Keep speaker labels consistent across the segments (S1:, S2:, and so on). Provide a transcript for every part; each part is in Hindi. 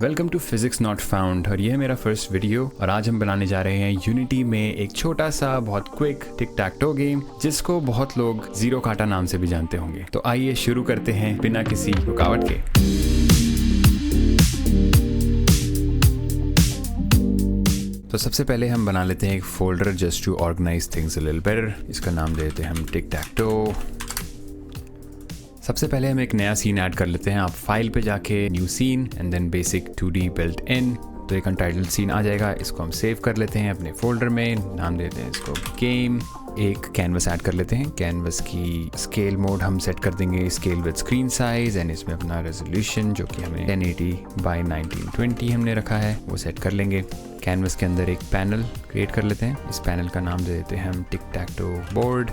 S1: Welcome to Physics Not Found और ये है मेरा फर्स्ट वीडियो और आज हम बनाने जा रहे हैं यूनिटी में एक छोटा सा बहुत quick tick tac to game जिसको बहुत लोग जीरो काटा नाम से भी जानते होंगे। तो आइए शुरू करते हैं बिना किसी रुकावट के। तो सबसे पहले हम बना लेते हैं एक folder just to organise things a little better. इसका नाम दे देते हैं हम टिक टैक टो। सबसे पहले हम एक नया सीन ऐड कर लेते हैं। आप फाइल पे जाके new scene and then basic 2D built in, तो एक अनटाइटल्ड सीन आ जाएगा। इसको हम सेव कर लेते हैं अपने फोल्डर में, नाम देते हैं इसको गेम। एक कैनवस ऐड कर लेते हैं। कैनवस की स्केल मोड हम सेट कर देंगे scale with screen size and इसमें अपना रेजोल्यूशन जो कि हमें 1080 बाय 1920 हमने रखा है वो सेट कर लेंगे। कैनवस के अंदर एक पैनल क्रिएट कर लेते हैं। इस पैनल का नाम दे देते हैं हम टिक टैक टो बोर्ड।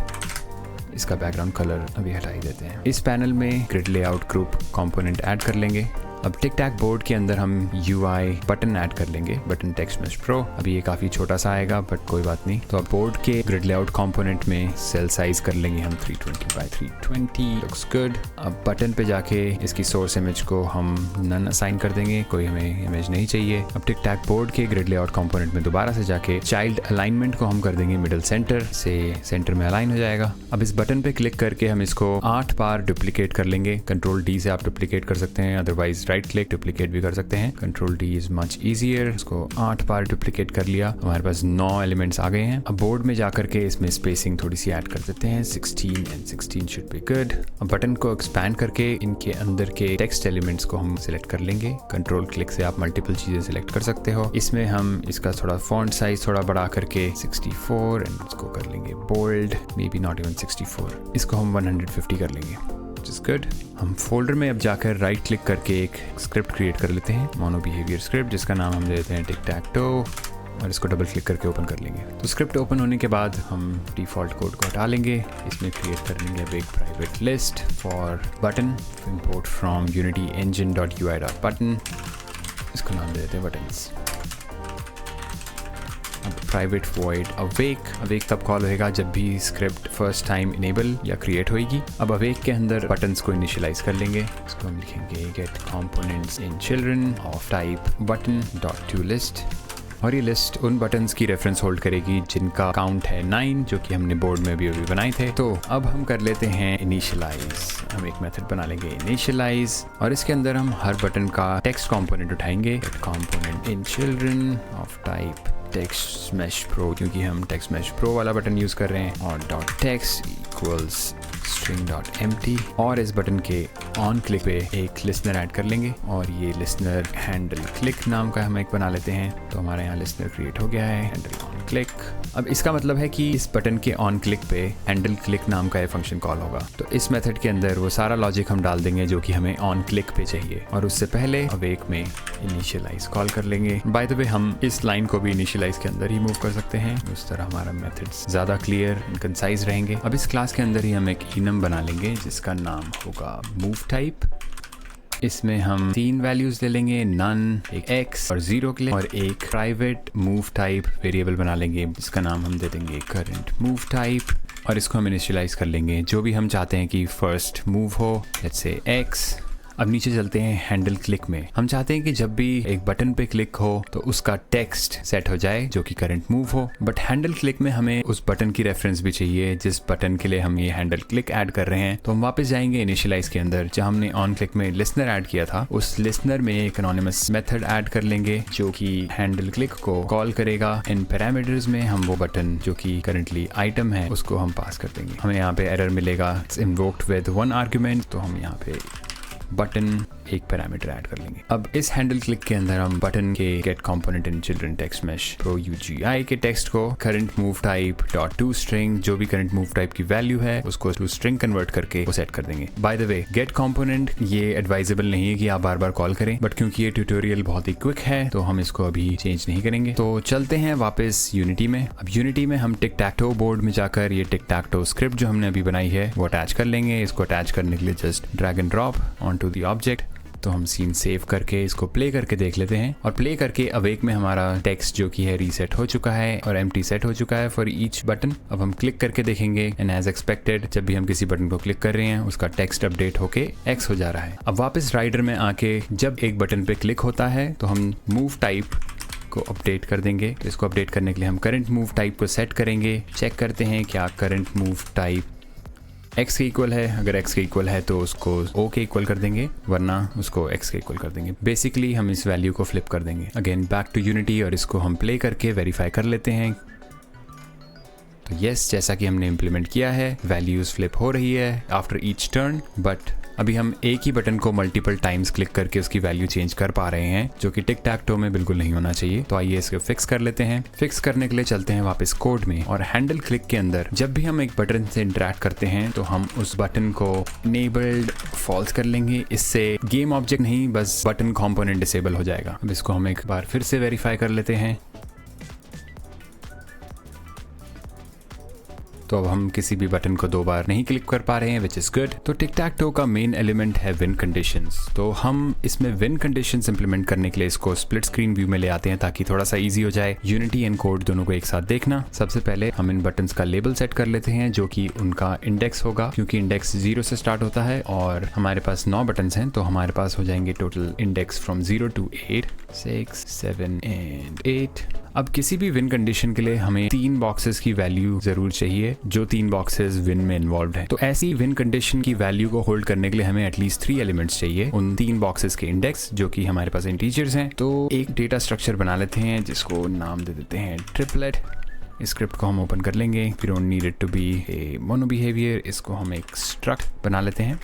S1: इसका बैकग्राउंड कलर अभी हटा ही देते हैं। इस पैनल में grid layout group component add कर लेंगे। अब टिक टैक बोर्ड के अंदर हम UI बटन ऐड कर लेंगे, बटन टेक्स्ट मेश प्रो। अभी ये काफ़ी छोटा सा आएगा बट कोई बात नहीं। तो अब बोर्ड के ग्रिड लेआउट कंपोनेंट में सेल साइज कर लेंगे हम 320 बाय 320, लुक्स गुड। अब बटन पे जाके इसकी सोर्स इमेज को हम नन असाइन कर देंगे, कोई हमें इमेज नहीं चाहिए। अब टिक टैक बोर्ड के ग्रिड लेआउट कंपोनेंट में दोबारा से जाके चाइल्ड अलाइनमेंट को हम कर देंगे मिडिल सेंटर से, सेंटर में अलाइन हो जाएगा। अब इस बटन पे क्लिक करके हम इसको 8 बार डुप्लीकेट कर लेंगे। कंट्रोल D से आप डुप्लीकेट कर सकते हैं, अदरवाइज राइट क्लिक डुप्लीकेट भी कर सकते हैं। Control D is much easier. इसको 8 बार डुप्लीकेट कर लिया। हमारे पास 9 एलिमेंट्स आ गए हैं। अब बोर्ड में जाकर के इसमें स्पेसिंग थोड़ी सी ऐड कर देते हैं, 16 एंड 16 शुड बी गुड। अब बटन को एक्सपैंड करके इनके अंदर के टेक्स्ट एलिमेंट्स को हम सिलेक्ट कर लेंगे। कंट्रोल क्लिक से आप मल्टीपल चीजें सिलेक्ट कर सकते हो। इसमें हम इसका थोड़ा फॉन्ट साइज थोड़ा बढ़ा करके 64 एंड इसको कर लेंगे bold, maybe not even 64। इसको हम 150 कर लेंगे, which is good। हम फोल्डर में अब जाकर राइट क्लिक करके एक स्क्रिप्ट क्रिएट कर लेते हैं, मोनो बिहेवियर स्क्रिप्ट, जिसका नाम हम दे देते हैं टिक टैक टो और इसको डबल क्लिक करके ओपन कर लेंगे। तो स्क्रिप्ट ओपन होने के बाद हम डिफ़ॉल्ट कोड को हटा लेंगे। इसमें क्रिएट कर लेंगे अब एक private list for button, import from unity engine .ui.button। इसको नाम दे देते हैं बटन्स। अब प्राइवेट वॉइड अवेक तब कॉल होएगा जब भी स्क्रिप्ट फर्स्ट टाइम इनेबल या क्रिएट होएगी। अब अवेक के अंदर बटन्स को इनिशियलाइज कर लेंगे। इसको हम लिखेंगे get components in children of type button dot to list, और ये लिस्ट उन बटन्स की रेफरेंस होल्ड करेगी जिनका काउंट है 9, जो कि हमने बोर्ड में भी अभी बनाए थे। तो अब हम कर लेते हैं इनिशियलाइज। हम एक मेथड बना लेंगे इनिशियलाइज और इसके अंदर हम हर बटन का टेक्स्ट कंपोनेंट उठाएंगे। Component in children of type text mesh pro, क्योंकि हम टेक्स्ट मेश प्रो वाला बटन यूज कर रहे हैं, और dot text equals string dot empty. और इस बटन के ऑन क्लिक पे एक लिसनर ऐड कर लेंगे और ये लिसनर हैंडल क्लिक नाम का हम एक बना लेते हैं। तो हमारे यहाँ लिसनर क्रिएट हो गया है, हैंडल ऑन क्लिक। अब इसका मतलब है कि इस बटन के ऑन क्लिक पे हैंडल क्लिक नाम का ये फंक्शन कॉल होगा। तो इस मेथड के अंदर वो सारा लॉजिक हम डाल देंगे जो कि हमें ऑन क्लिक पे चाहिए, और उससे पहले अवेक में इनिशियलाइज कॉल कर लेंगे। बाय द वे हम इस लाइन को भी इनिशियलाइज के अंदर ही मूव कर सकते हैं, उस तरह हमारा मेथड्स ज्यादा क्लियर एंड कंसाइज रहेंगे। अब इस क्लास के अंदर ही हम एक इनम बना लेंगे जिसका नाम होगा मूव टाइप। इसमें हम 3 वैल्यूज ले लेंगे, नन, एक x और 0 के लिए, और एक प्राइवेट मूव टाइप वेरिएबल बना लेंगे जिसका नाम हम दे देंगे करंट मूव टाइप, और इसको हम इनिशियलाइज कर लेंगे जो भी हम चाहते हैं कि फर्स्ट मूव हो, लेट्स से x। अब नीचे चलते हैं हैंडल क्लिक में। हम चाहते हैं कि जब भी एक बटन पे क्लिक हो तो उसका टेक्स्ट सेट हो जाए जो कि करंट मूव हो, बट हैंडल क्लिक में हमें उस बटन की रेफरेंस भी चाहिए जिस बटन के लिए हम ये हैंडल क्लिक ऐड कर रहे हैं। तो हम वापस जाएंगे इनिशियलाइज के अंदर, जहां हमने ऑन क्लिक में लिसनर ऐड किया था, उस लिसनर में एक एनोनिमस मेथड ऐड कर लेंगे जो कि हैंडल क्लिक को कॉल करेगा। इन पैरामीटर्स में हम वो बटन जो कि करंटली आइटम है उसको हम पास कर देंगे। हमें यहाँ पे एरर मिलेगा इन्वोक्ड विद 1 आर्ग्यूमेंट, तो हम यहाँ पे बटन एक पैरामीटर ऐड कर लेंगे। अब इस हैंडल क्लिक के अंदर हम बटन के get component in children text mesh pro UGI के टेक्स्ट को current move type dot to string, जो भी करंट मूव टाइप की वैल्यू है उसको टू स्ट्रिंग कन्वर्ट करके वो सेट कर देंगे। By the way get component ये एडवाइजेबल नहीं है कि आप बार बार कॉल करें, बट क्योंकि ये ट्यूटोरियल बहुत ही क्विक है तो हम इसको अभी चेंज नहीं करेंगे। तो चलते हैं वापस यूनिटी में। अब यूनिटी में हम टिक टैक टो बोर्ड में जाकर ये टिक टैक टो स्क्रिप्ट जो हमने अभी बनाई है वो अटैच कर लेंगे। इसको अटैच करने के लिए just drag and drop on to the object. तो हम सीन सेव करके इसको प्ले करके देख लेते हैं। और प्ले करके अवेक में हमारा टेक्स्ट जो कि है रीसेट हो चुका है और एम्प्टी सेट हो चुका है फॉर ईच बटन। अब हम क्लिक करके देखेंगे एंड एज एक्सपेक्टेड जब भी हम किसी बटन को क्लिक कर रहे हैं उसका टेक्स्ट अपडेट होके X हो जा रहा है। अब वापस राइडर में आके जब एक बटन पे क्लिक होता है तो हम मूव टाइप को अपडेट कर देंगे। तो इसको अपडेट करने के लिए हम करंट मूव टाइप को सेट करेंगे। चेक करते हैं क्या करंट मूव टाइप x के इक्वल है। अगर x के इक्वल है तो उसको o के इक्वल कर देंगे, वरना उसको x के इक्वल कर देंगे। बेसिकली हम इस वैल्यू को फ्लिप कर देंगे। अगेन बैक टू यूनिटी और इसको हम प्ले करके वेरीफाई कर लेते हैं। तो यस, जैसा कि हमने इम्प्लीमेंट किया है वैल्यूज फ्लिप हो रही है आफ्टर ईच टर्न। बट अभी हम एक ही बटन को मल्टीपल टाइम्स क्लिक करके उसकी वैल्यू चेंज कर पा रहे हैं, जो कि टिक टैक टो में बिल्कुल नहीं होना चाहिए। तो आइए इसको फिक्स कर लेते हैं। फिक्स करने के लिए चलते हैं वापस कोड में और हैंडल क्लिक के अंदर जब भी हम एक बटन से इंटरेक्ट करते हैं तो हम उस बटन को इनेबल्ड फॉल्स कर लेंगे। इससे गेम ऑब्जेक्ट नहीं, बस बटन कंपोनेंट डिसेबल हो जाएगा। अब इसको हम एक बार फिर से वेरीफाई कर लेते हैं। तो अब हम किसी भी बटन को 2 बार नहीं क्लिक कर पा रहे हैं, विच इज गुड। तो टिक टैक टो का मेन एलिमेंट है विन कंडीशंस। तो हम इसमें विन कंडीशंस इंप्लीमेंट करने के लिए इसको स्प्लिट स्क्रीन व्यू में ले आते हैं ताकि थोड़ा सा इजी हो जाए यूनिटी एंड कोड दोनों को एक साथ देखना। सबसे पहले हम इन बटन्स का लेबल सेट कर लेते हैं जो कि उनका इंडेक्स होगा, क्योंकि इंडेक्स 0 से स्टार्ट होता है और हमारे पास 9 बटन्स हैं। तो हमारे पास हो जाएंगे total index from 0 to 8, 6, 7 and 8। अब किसी भी विन कंडीशन के लिए हमें 3 बॉक्सेस की वैल्यू जरूर चाहिए, जो 3 बॉक्सेस विन में इन्वॉल्व हैं। तो ऐसी विन कंडीशन की वैल्यू को होल्ड करने के लिए हमें एटलीस्ट 3 एलिमेंट्स चाहिए, उन 3 बॉक्सेस के इंडेक्स जो कि हमारे पास इंटीजर्स हैं। तो एक डेटा स्ट्रक्चर बना लेते हैं जिसको नाम दे देते हैं ट्रिपलेट। इस स्क्रिप्ट को हम ओपन कर लेंगे। We don't need it to be a mono behaviour. इसको हम एक स्ट्रक्ट बना लेते हैं।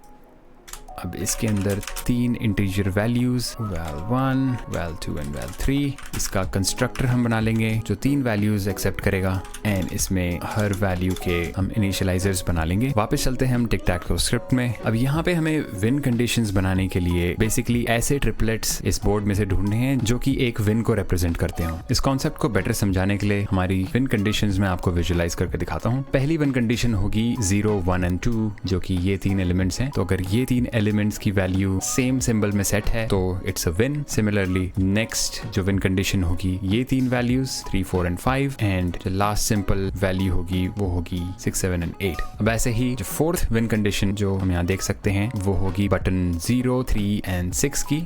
S1: अब इसके अंदर 3 integer values val1, val2 and val3। इसका कंस्ट्रक्टर हम बना लेंगे जो 3 वैल्यूज एक्सेप्ट करेगा एंड इसमें हर वैल्यू के हम इनिशियलाइजर्स बना लेंगे। वापस चलते हैं हम टिक टैक टो स्क्रिप्ट में। अब यहाँ पे हमें विन कंडीशंस बनाने के लिए बेसिकली ऐसे ट्रिपलेट्स इस बोर्ड में से ढूंढने हैं जो कि एक विन को रिप्रेजेंट करते हो। इस कॉन्सेप्ट को बेटर समझाने के लिए हमारी विन कंडीशंस में आपको विजुअलाइज करके दिखाता हूँ। पहली विन कंडीशन होगी 0, 1 एंड 2, जो कि ये 3 एलिमेंट्स हैं। तो अगर ये 3 एलिमेंट्स की वैल्यू सेम सिंबल में सेट है तो it's a win. Similarly next जो विन कंडीशन होगी ये 3 वैल्यूज 3, 4 एंड 5 एंड जो लास्ट सिंपल वैल्यू होगी वो होगी 6, 7 एंड 8। अब ऐसे ही जो 4th विन कंडीशन जो हम यहाँ देख सकते हैं वो होगी बटन 0, 3 एंड 6 की,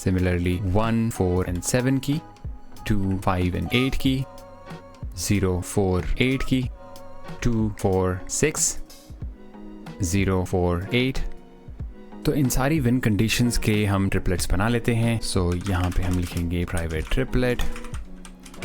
S1: सिमिलरली 1, 4 एंड 7 की, 2, 5 एंड 8 की, 0, 4, 8 की, 2, 4, 6, 0, 4, 8। तो इन सारी विन कंडीशंस के हम ट्रिपलेट्स बना लेते हैं। सो यहाँ पे हम लिखेंगे private triplet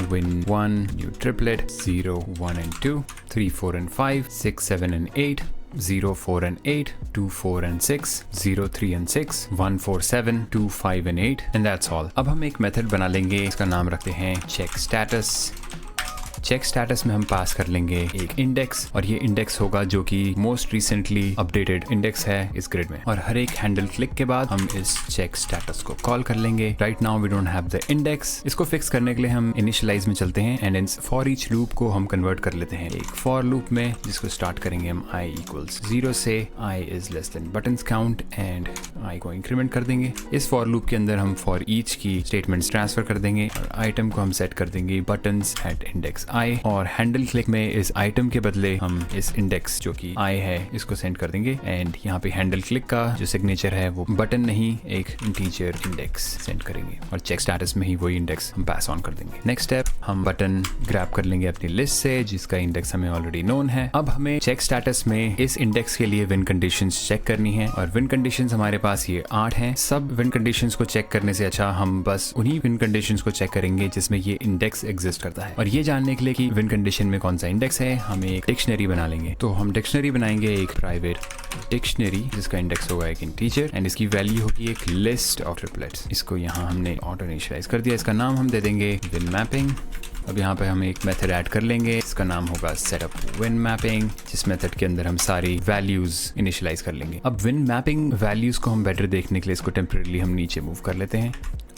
S1: win 1 new triplet 0, 1 and 2, 3, 4 and 5, 6, 7 and 8, 0, 4 and 8, 2, 4 and 6, 0, 3 and 6, 1, 4, 7, 2, 5 and 8 and that's all। अब हम एक मेथड बना लेंगे, इसका नाम रखते हैं चेक स्टेटस। चेक स्टेटस में हम पास कर लेंगे एक इंडेक्स और ये इंडेक्स होगा जो कि मोस्ट रिसेंटली अपडेटेड इंडेक्स है इस ग्रिड में। और हर एक हैंडल क्लिक के बाद हम इस चेक स्टेटस को कॉल कर लेंगे। Right now we don't have the index. इसको फिक्स करने के लिए हम इनिशियलाइज में चलते हैं एंड इस फॉर ईच लूप को हम कन्वर्ट कर लेते हैं एक फॉर लूप में, जिसको स्टार्ट करेंगे हम i इक्वल्स 0 से i is less than buttons count and i को इंक्रीमेंट कर देंगे। इस फॉर लूप के अंदर हम फॉर ईच की स्टेटमेंट्स ट्रांसफर कर देंगे और आइटम को हम सेट कर देंगे बटन्स एट इंडेक्स i और हैंडल क्लिक में इस आइटम के बदले हम इस इंडेक्स जो कि i है इसको सेंड कर देंगे एंड यहाँ पे हैंडल क्लिक का जो सिग्नेचर है वो बटन नहीं एक इंटीजर इंडेक्स सेंड करेंगे और चेक स्टेटस में ही वही इंडेक्स हम पास ऑन कर देंगे। नेक्स्ट स्टेप, हम बटन ग्रैब कर लेंगे अपनी लिस्ट से जिसका इंडेक्स हमें ऑलरेडी नोन है। अब हमें चेक स्टेटस में इस इंडेक्स के लिए विन कंडीशंस चेक करनी है और विन कंडीशंस हमारे पास ये 8 हैं। सब विन कंडीशंस को चेक करने से अच्छा हम बस उन्हीं विन कंडीशंस को चेक करेंगे जिसमें ये इंडेक्स एग्जिस्ट करता है। और ये जानने के लिए कि विन कंडीशन में कौन सा इंडेक्स है, हमें एक डिक्शनरी बना लेंगे। तो हम डिक्शनरी बनाएंगे एक प्राइवेट डिक्शनरी जिसका इंडेक्स होगा एक इंटीजर एंड इसकी वैल्यू होगी एक लिस्ट ऑफ ट्रिपलेट्स। इसको यहाँ हमने ऑटो इनिशियलाइज कर दिया। इसका नाम हम दे देंगे विन मैपिंग। अब यहाँ पे हम एक मेथड ऐड कर लेंगे, इसका नाम होगा सेटअप विन मैपिंग, जिस मेथड के अंदर हम सारी वैल्यूज इनिशियलाइज कर लेंगे। अब विन मैपिंग वैल्यूज को हम बेटर देखने के लिए इसको टेम्परेरीली हम नीचे मूव कर लेते हैं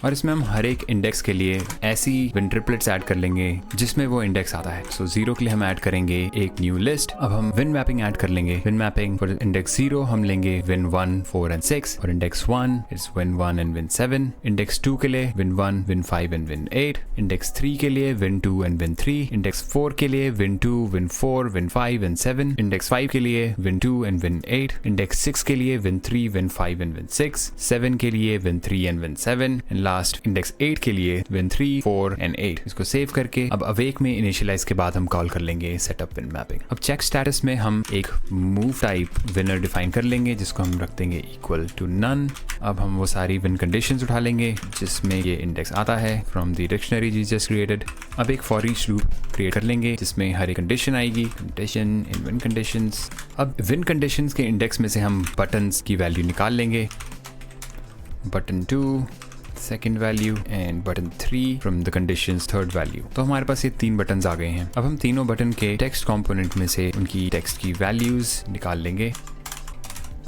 S1: और इसमें हम हर एक इंडेक्स के लिए ऐसी विन ट्रिपलेट्स ऐड कर लेंगे जिसमें वो इंडेक्स आता है। सो 0 के लिए हम ऐड करेंगे एक न्यू लिस्ट। अब हम विन मैपिंग ऐड कर लेंगे। विन मैपिंग फॉर इंडेक्स 0 हम लेंगे विन 1, 4 एंड 6। और index 1 it's win 1 and win 7। Index 2 के लिए win 1, win 5 and win 8। Index 3 के लिए विन 2 एंड विन 3। इंडेक्स 4 के लिए win 2, win 4, win 5 and 7। Index 5 के लिए विन 2 एंड विन 8। इंडेक्स 6 के लिए विन 3, विन 5 एंड विन 6। 7 के लिए win 3 and win 7। And last index 8 के लिए विन 3, 4 एंड 8। इसको सेव करके अब अवेक में इनिशियलाइज के बाद हम कॉल कर लेंगे सेटअप विन मैपिंग। अब चेक स्टेटस में हम एक मूव टाइप विनर डिफाइन कर लेंगे जिसको हम रख देंगे इक्वल टू नन। अब हम वो सारी विन कंडीशंस उठा लेंगे जिसमें ये इंडेक्स आता है फ्रॉम द डिक्शनरी जी जस्ट क्रिएटेड। अब एक फॉर ईच लूप क्रिएट कर लेंगे जिसमें हर एक कंडीशन आएगी, कंडीशन इन विन कंडीशंस। अब विन कंडीशंस के इंडेक्स में से हम बटन्स की वैल्यू निकाल लेंगे। Button 2 second value and button 3 from the conditions third value. तो हमारे पास ये 3 बटन्स आ गए हैं। अब हम तीनों बटन के टेक्स्ट कंपोनेंट में से उनकी टेक्स्ट की वैल्यूज निकाल लेंगे।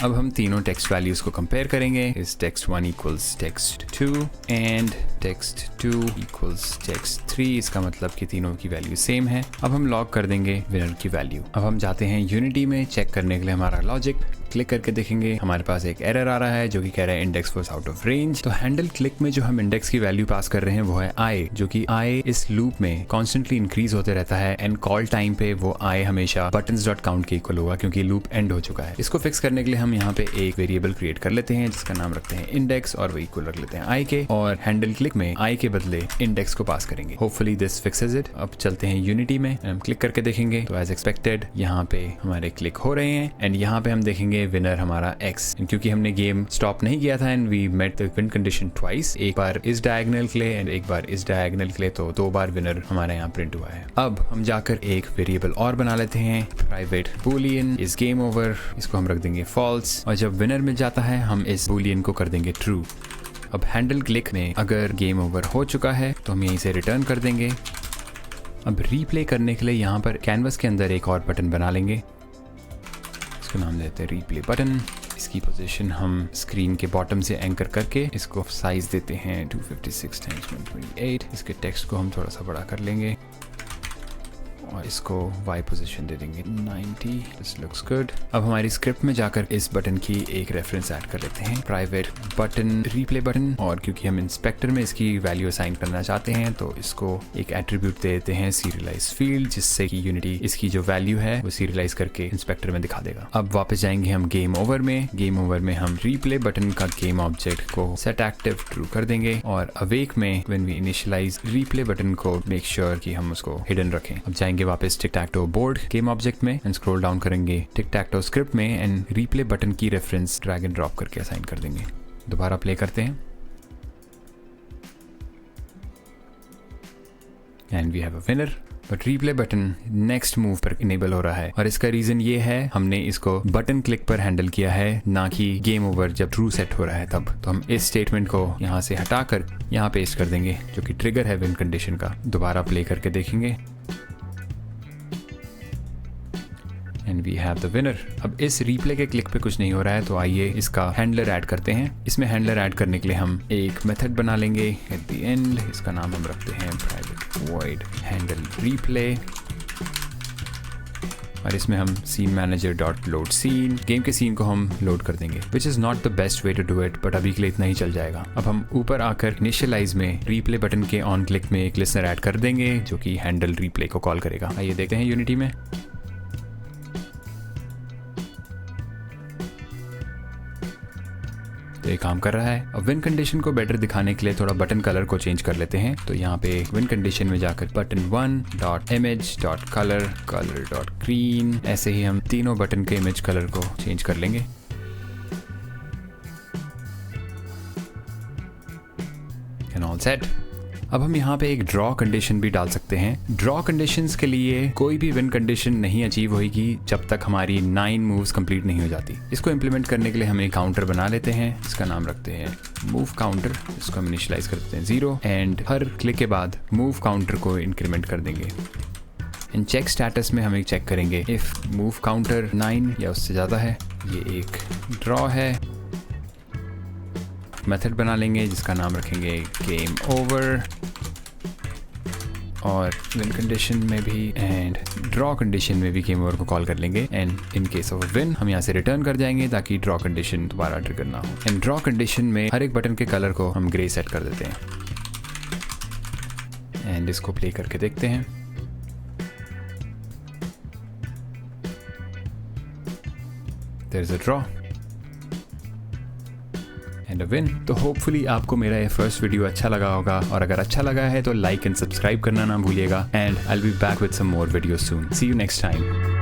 S1: अब हम तीनों टेक्स्ट वैल्यूज को कंपेयर करेंगे। इस text 1 equals text 2 and text 2 equals text 3। इसका मतलब कि तीनों की वैल्यू सेम है। अब हम लॉग कर देंगे विनर की वैल्यू। अब हम जाते हैं यूनिटी में चेक करने के लिए हमारा लॉजिक। क्लिक करके देखेंगे हमारे पास एक एरर आ रहा है जो कि कह रहा है index was out of range. तो हैंडल क्लिक में जो हम इंडेक्स की वैल्यू पास कर रहे हैं वो है आई, जो कि आई इस लूप में कॉन्स्टेंटली इंक्रीज होते रहता है एंड कॉल टाइम पे वो आई हमेशा buttons.count के इक्वल होगा क्योंकि लूप एंड हो चुका है। इसको फिक्स करने के लिए हम यहाँ पे एक वेरिएबल क्रिएट कर लेते हैं जिसका नाम रखते हैं इंडेक्स और वो इक्वल रख लेते हैं आई के, और हैंडल क्लिक में आई के बदले इंडेक्स को पास करेंगे। Hopefully this fixes it. अब चलते हैं यूनिटी में, हम क्लिक करके देखेंगे तो एज एक्सपेक्टेड यहाँ पे हमारे क्लिक हो रहे हैं एंड यहाँ पे हम देखेंगे विनर हमारा X, क्योंकि हमने गेम स्टॉप नहीं किया था and we met the win condition twice, एक बार इस डायगोनल के लिए एंड एक बार इस डायगोनल के लिए, तो 2 बार विनर हमारे यहाँ प्रिंट हुआ है। अब हम जाकर एक वेरिएबल और बना लेते हैं, private Boolean is game over. इसको हम रख देंगे फॉल्स और जब विनर मिल जाता है हम इस बूलियन को कर देंगे ट्रू। अब हैंडल क्लिक में अगर गेम ओवर हो चुका है तो हम यहीं से रिटर्न कर देंगे। अब रीप्ले करने के लिए यहाँ पर कैनवस के अंदर एक और बटन बना लेंगे, इसको नाम देते हैं रीप्ले बटन। इसकी पोजीशन हम स्क्रीन के बॉटम से एंकर करके इसको साइज देते हैं 256 x 128। इसके टेक्स्ट को हम थोड़ा सा बड़ा कर लेंगे और इसको Y पोजीशन दे देंगे 90। This looks good. अब हमारी स्क्रिप्ट में जाकर इस बटन की एक रेफरेंस ऐड कर लेते हैं, प्राइवेट बटन रीप्ले बटन, और क्योंकि हम इंस्पेक्टर में इसकी वैल्यू असाइन करना चाहते हैं तो इसको एक एट्रीब्यूट दे देते हैं सीरियलाइज फील्ड, जिससे कि यूनिटी इसकी जो वैल्यू है वो सीरियलाइज करके इंस्पेक्टर में दिखा देगा। अब वापस जाएंगे हम गेम ओवर में। गेम ओवर में हम रीप्ले बटन का गेम ऑब्जेक्ट को सेट एक्टिव ट्रू कर देंगे और अवेक में when we initialize replay button को मेक श्योर कि हम उसको हिडन रखें। अब जाएंगे वापस tic tac toe board game object में एंड स्क्रॉल डाउन करेंगे टिक टैक टो स्क्रिप्ट में एंड रीप्ले बटन की रेफरेंस ड्रैग एंड ड्रॉप करके असाइन कर देंगे। दोबारा प्ले करते हैं and we have a winner. But replay button next move पर इनेबल हो रहा है और इसका रीजन ये है हमने इसको बटन क्लिक पर हैंडल किया है, ना कि गेम ओवर जब ट्रू सेट हो रहा है तब। तो हम इस स्टेटमेंट को यहाँ से हटाकर यहाँ पेस्ट कर देंगे जो कि ट्रिगर है विन कंडीशन का। दोबारा प्ले करके देखेंगे and we have the winner. अब इस रीप्ले के क्लिक पे कुछ नहीं हो रहा है तो आइए इसका हैंडलर ऐड करते हैं। इसमें हैंडलर ऐड करने के लिए हम एक मेथड बना लेंगे एट द एंड, इसका नाम हम रखते हैं प्राइवेट वॉइड हैंडल रीप्ले, और इसमें हम scene manager dot load scene, game के सीन को हम लोड कर देंगे, which is not the best way to do it, but अभी के लिए इतना ही चल जाएगा। अब हम ऊपर आकर इनिशियलाइज में रीप्ले बटन के ऑन क्लिक में एक लिसनर ऐड कर देंगे जो कि हैंडल रीप्ले को कॉल करेगा। आइए देखते हैं यूनिटी में। तो ये काम कर रहा है। अब विन कंडीशन को बेटर दिखाने के लिए थोड़ा बटन कलर को चेंज कर लेते हैं। तो यहाँ पे विन कंडीशन में जाकर बटन 1.image.color, color.green, ऐसे ही हम तीनों बटन के इमेज कलर को चेंज कर लेंगे। And all set. अब हम यहाँ पे एक ड्रॉ कंडीशन भी डाल सकते हैं। ड्रॉ कंडीशंस के लिए कोई भी विन कंडीशन नहीं अचीव होगी जब तक हमारी 9 मूव्स कंप्लीट नहीं हो जाती। इसको इम्प्लीमेंट करने के लिए हम एक काउंटर बना लेते हैं, इसका नाम रखते हैं मूव काउंटर। इसको हम इनिशियलाइज कर देते हैं 0 एंड हर क्लिक के बाद मूव काउंटर को इंक्रीमेंट कर देंगे। इन चेक स्टेटस में हम एक चेक करेंगे इफ मूव काउंटर 9 या उससे ज़्यादा है। ये एक ड्रॉ है मेथड बना लेंगे जिसका नाम रखेंगे गेम ओवर, और विन कंडीशन में भी एंड ड्रॉ कंडीशन में भी गेम ओवर को कॉल कर लेंगे। And in case of win हम यहाँ से रिटर्न कर जाएंगे ताकि ड्रॉ कंडीशन दोबारा ट्रिगर ना हो। एंड ड्रॉ कंडीशन में हर एक बटन के कलर को हम ग्रे सेट कर देते हैं। एंड इसको प्ले करके देखते हैं। There's a draw and a win। तो होपफुली आपको मेरा ये फर्स्ट वीडियो अच्छा लगा होगा, और अगर अच्छा लगा है तो लाइक एंड सब्सक्राइब करना ना भूलिएगा। And I will be back with some more videos soon. See you next time.